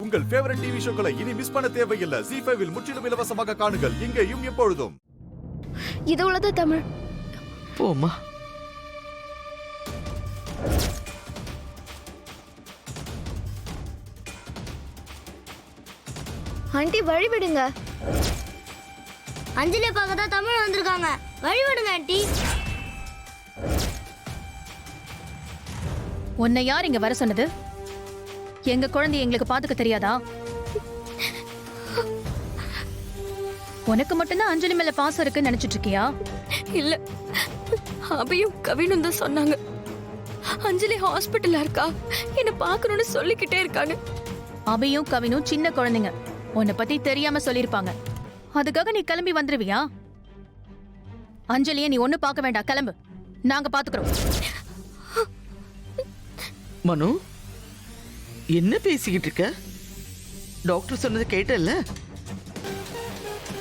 உங்கள் favourite TV ஷோக்களை இனி miss பண்ண தேவையில்லை. ZEE5 இல் முற்றிலும் இலவசமாக காணுங்கள். இங்கேயும் எப்பொழுதும். இது உள்ளது தமிழ். போமா. ஆண்டி வழி விடுங்க. அஞ்சலியை பார்க்க தான் தமிழ் வந்திருக்காங்க. வழி விடுங்க ஆண்டி. உன்னை யார் இங்க வர சொன்னது? எங்க குழந்தைய எங்களுக்கு பாத்துக்க தெரியாதா? உனக்கு மட்டும்தான் அஞ்சலி மேல பாசம் இருக்குன்னு நினைச்சிட்டு இருக்கியா? இல்ல, அபியும் கவினும் தான் சொன்னாங்க. அஞ்சலி ஹாஸ்பிட்டல்ல இருக்கா, என்ன பாக்கணும்னு சொல்லிக்கிட்டே இருக்காங்க. அபியும் கவினும் சின்ன குழந்தைங்க, உன்னை பத்தி தெரியாம சொல்லிருப்பாங்க. அதுக்காக நீ கிளம்பி வந்துருவியா? அஞ்சலிய நீ ஒண்ணு பார்க்க வேண்டாம், கிளம்பு, நாங்க பாத்துக்கிறோம். மனு, என்ன பேசிக்கிட்டு இருக்க? டாக்டர் சொன்னது கேட்டல்ல?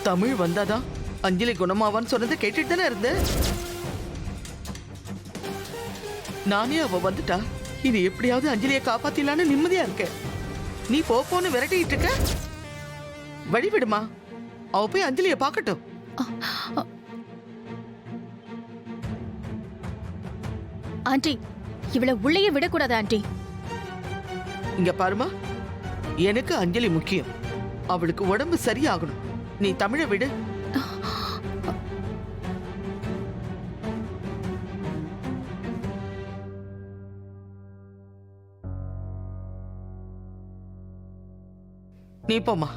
தமிழ் வந்தாதான் அஞ்சலி குணமாவான்னு சொன்னதை கேட்டுட்டு தானே இருந்த. நானே அவ வந்துட்டா இது எப்படியாவது அஞ்சலியை காப்பாத்திடலான்னு நிம்மதியா இருக்க. நீ போன்னு விரட்டிட்டு இருக்க. வழி விடுமா, அவ போய் அஞ்சலியை பார்க்கட்டும். ஆண்டி, இவளை உள்ளேயே விடக்கூடாது ஆண்டி. இங்க பாருமா, எனக்கு அஞ்சலி முக்கியம். அவளுக்கு உடம்பு சரியாகணும். நீ தமிழை விடு. நீ போமா.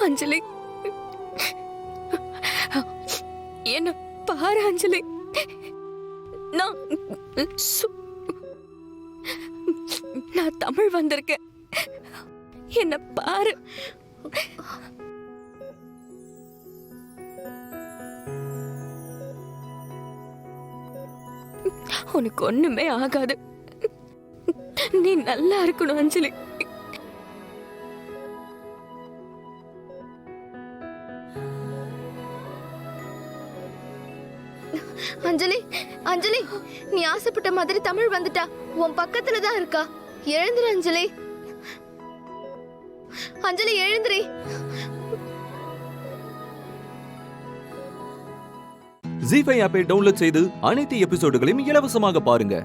அஞ்சலி, என்ன பாரு அஞ்சலி, நான் தமிழ் வந்திருக்கேன். என்ன பாரு. உனக்கு ஒண்ணுமே ஆகாது. நீ நல்லா இருக்கணும் அஞ்சலி. அஞ்சலி, அஞ்சலி, நீ ஆசைப்பட்ட மாதிரி தமிழ் வந்துட்டா. உன் பக்கத்துல தான் இருக்கா. எழுந்துரு அஞ்சலி. அஞ்சலி எழுந்துரி. ZEE5 ஆப்பை டவுன்லோட் செய்து அனைத்து எபிசோடுகளையும் இலவசமாக பாருங்க.